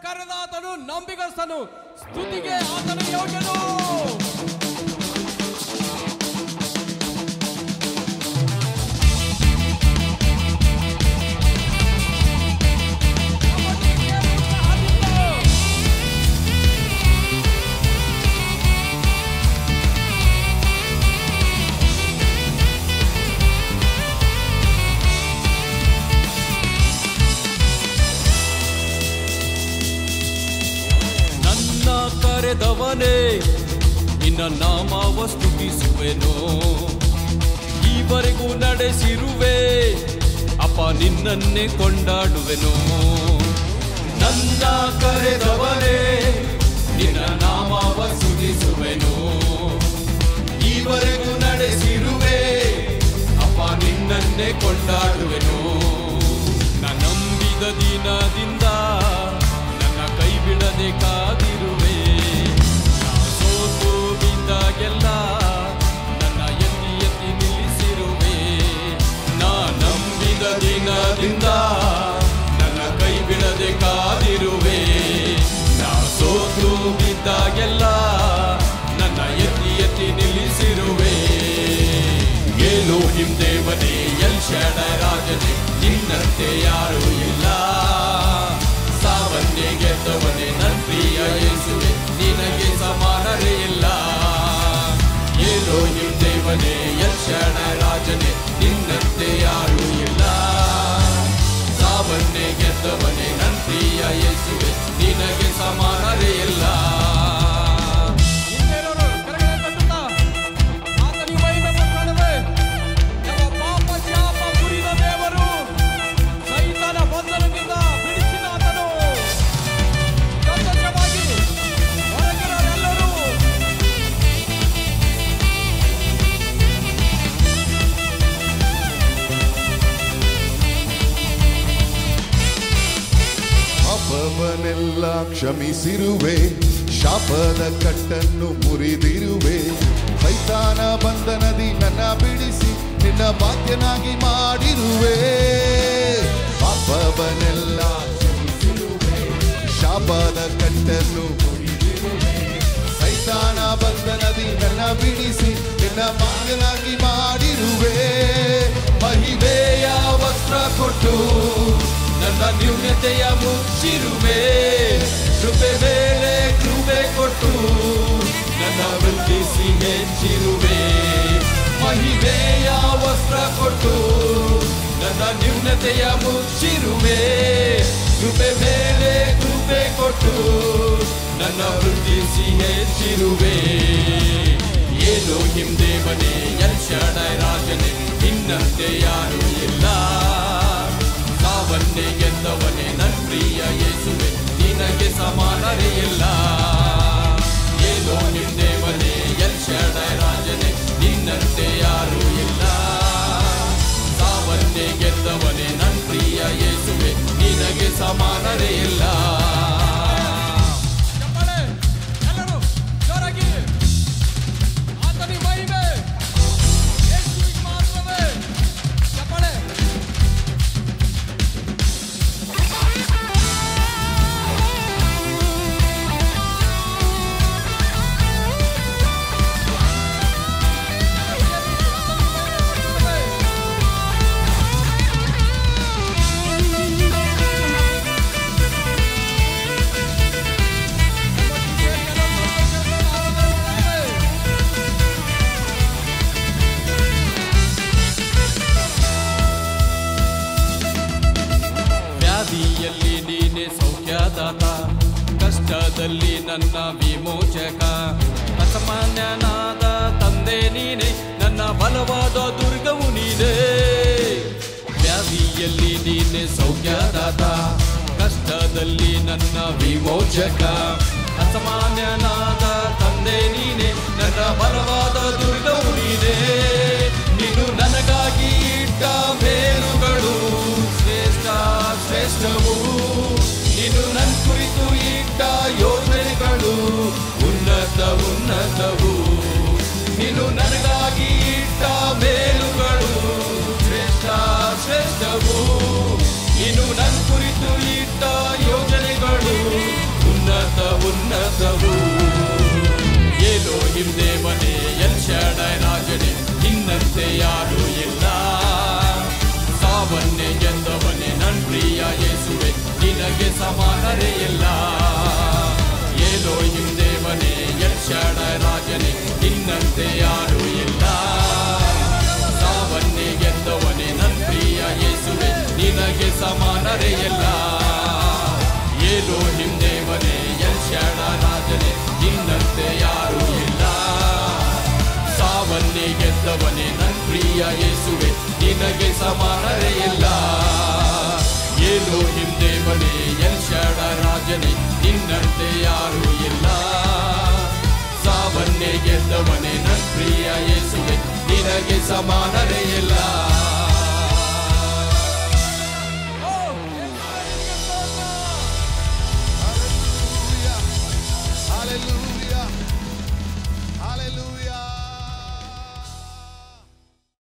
ಕರೆದಾತನು ನಂಬಿಗಸ್ತನು, ಸ್ತುತಿಗೆ ಆತನು ಯೋಗ್ಯನು. ಕರೆದವನೇ ನಿನ್ನ ನಾಮವ ಸ್ತುತಿಸುವೆನು, ಈವರೆಗೂ ನಡೆಸಿರುವೆ ಅಪ್ಪ ನಿನ್ನನ್ನೇ ಕೊಂಡಾಡುವೆನು. ನನ್ನ ಕರೆದವನೇ ನಿನ್ನ ನಾಮವ ಸ್ತುತಿಸುವೆನು, ಈವರೆಗೂ ನಡೆಸಿರುವೆ ಅಪ್ಪ ನಿನ್ನನ್ನೇ ಕೊಂಡಾಡುವೆನು. ನಾನು ನಂಬಿದ ದಿನದಿಂದ ನನ್ನ ಕೈ ಬಿಡದೆ ಕಾದಿರುವೆ, ಸೋತು ಬಿದ್ದಾಗೆಲ್ಲ ನನ್ನ ಎತ್ತಿ ಎತ್ತಿ ನಿಲ್ಲಿಸಿರುವೆ. ನಾ ನಂಬಿದ ದಿನದಿಂದ ನನ್ನ ಕೈ ಬಿಡದೆ ಕಾದಿರುವೆ, ನಾ ಸೋತು ಬಿದ್ದಾಗೆಲ್ಲ ನನ್ನ ಎತ್ತಿ ಎತ್ತಿ ನಿಲ್ಲಿಸಿರುವೆ. ಎಲೋಹಿಂ ದೇವನೇ, ಎಲ್ ಶಾಡೈ ರಾಜನೇ, ನಿನ್ನಂತೆ ಯಾರೂ ಇಲ್ಲ. ಸಾವನ್ನೇ ಗೆದ್ದವನೇ ನನ್ನ ಪ್ರಿಯ ಯೇಸುವೆ, ನಿನಗೆ ಸಮಾನರೇ ಇಲ್ಲ. ಎಲೋಹಿಂ ದೇವನೇ, ಎಲ್ ಶಾಡೈ ರಾಜನೇ, ನಿನ್ನಂತೆ ಯಾರೂ ಇಲ್ಲ. ಸಾವನ್ನೇ ಗೆದ್ದವನೇ ನನ್ನ ಪ್ರಿಯ ಯೇಸುವೆ, ನಿನಗೆ ಸಮಾನರೇ ಇಲ್ಲ. ಪಾಪವನ್ನೆಲ್ಲ ಕ್ಷಮಿಸಿರುವೆ, ಶಾಪದ ಕಟ್ಟನ್ನು ಮುರಿದಿರುವೆ. ಸೈತಾನ ಬಂಧನದಿ ನನ್ನ ಬಿಡಿಸಿ ನಿನ್ನ ಬಾಧ್ಯನಾಗಿ ಮಾಡಿರುವೆ. ಪಾಪವನ್ನೆಲ್ಲ ಕ್ಷಮಿಸಿರುವೆ, ಶಾಪದ ಕಟ್ಟನ್ನು ಮುರಿದಿರುವೆ. ಸೈತಾನ ಬಂಧನದಿ ನನ್ನ ಬಿಡಿಸಿ ನಿನ್ನ ಬಾಧ್ಯನಾಗಿ ಮಾಡಿರುವೆ. ಮಹಿಮೆಯ ವಸ್ತ್ರ ಕೊಟ್ಟು ನನ್ನ ನ್ಯೂನತೆಯ ಮುಚ್ಚಿರುವೆ. ಕೃಪೆ ಮೇಲೆ ಕೃಪೆ ಕೊಟ್ಟು ನನ್ನ ವೃದ್ಧಿಸಿ ಹೆಚ್ಚಿರುವೆ. ಮಹಿಮೆಯ ವಸ್ತ್ರ ಕೊಟ್ಟು ನನ್ನ ನ್ಯೂನತೆಯ ಮುಚ್ಚಿರುವೆ. ಕೃಪೆ ಮೇಲೆ ಕೃಪೆ ಕೊಟ್ಟು ನನ್ನ ವೃದ್ಧಿಸಿ ಹೆಚ್ಚಿರುವೆ. ಎಲೋಹಿಂ ದೇವನೇ, ಎಲ್ ಶಾಡೈ ರಾಜನೇ, ನಿನ್ನಂತೆ ಯಾರೂ ಇಲ್ಲ. ಸಾವನ್ನೇ ಗೆದ್ದವನೇ ನನ್ನ ಪ್ರಿಯ ಯೇಸುವೆ, ನಿನಗೆ ಸಮಾನರೇ ಇಲ್ಲ. ಎಲೋಹಿಂ ದೇವನೇ, ಎಲ್ ಶಾಡೈ ರಾಜನೇ, ನಿನ್ನಂತೆ ಯಾರೂ ಇಲ್ಲ. ಸಾವನ್ನೇ ಗೆದ್ದವನೇ ನನ್ನ ಪ್ರಿಯ ಯೇಸುವೆ, ನಿನಗೆ ಸಮಾನರೇ ಇಲ್ಲ. ವ್ಯಾಧಿಯಲ್ಲಿ ನೀನೆ ಸೌಖ್ಯದಾತ, ಕಷ್ಟದಲ್ಲಿ ನನ್ನ ವಿಮೋಚಕ. ಅಸಾಮಾನ್ಯನಾದ ತಂದೆ ನೀನೆ, ನನ್ನ ಬಲವಾದ ದುರ್ಗವು ನೀನೆ. ವ್ಯಾಧಿಯಲ್ಲಿ ನೀನೆ ಸೌಖ್ಯದಾತ, ಕಷ್ಟದಲ್ಲಿ ನನ್ನ ವಿಮೋಚಕ. ಅಸಾಮಾನ್ಯನಾದ ತಂದೆ ನೀನೆ, ನನ್ನ ಬಲವಾದ ದುರ್ಗವು ನೀನೆ. ನೀನು ನನಗಾಗಿ ಇಟ್ಟ ಮೇಲುಗಳು ಶ್ರೇಷ್ಠ ಶ್ರೇಷ್ಠವು. ನೀನು ನನ್ನ ಕುರಿತು ಇಟ್ಟ ಯೋಜನೆಗಳು ಉನ್ನತ ಉನ್ನತವು. ನೀನು ನನಗಾಗಿ ಇಟ್ಟ ಮೇಲುಗಳು ಶ್ರೇಷ್ಠ ಶ್ರೇಷ್ಠವು. ನೀನು ನನ್ನ ಕುರಿತು ಇಟ್ಟ ಯೋಜನೆಗಳು ಸಮಾನರೇ ಇಲ್ಲ. ಎಲೋಹಿಂ ದೇವನೇ, ಎಲ್ ಶಾಡೈ ರಾಜನೇ, ನಿನ್ನಂತೆ ಯಾರೂ ಇಲ್ಲ. ಸಾವನ್ನೇ ಗೆದ್ದವನೇ ನನ್ನ ಪ್ರಿಯ ಯೇಸುವೆ, ನಿನಗೆ ಸಮಾನರೇ ಇಲ್ಲ. ಎಲೋಹಿಂ ದೇವನೇ, ಎಲ್ ಶಾಡೈ ರಾಜನೇ, ನಿನ್ನಂತೆ ಯಾರೂ ಇಲ್ಲ. ಸಾವನ್ನೇ ಗೆದ್ದವನೇ ನನ್ನ ಪ್ರಿಯ ಯೇಸುವೆ, ನಿನಗೆ ಸಮಾನರೇ ಇಲ್ಲ. ಎಲೋಹಿಂ ದೇವನೇ, ಎಲ್ ಶಾಡೈ ರಾಜನೇ, ನಿನ್ನಂತೆ ಯಾರೂ ಇಲ್ಲ. ಸಾವನ್ನೇ ಗೆದ್ದವನೇ ನನ್ನ ಪ್ರಿಯ ಯೇಸುವೆ, ನಿನಗೆ ಸಮಾನರೇ ಇಲ್ಲ.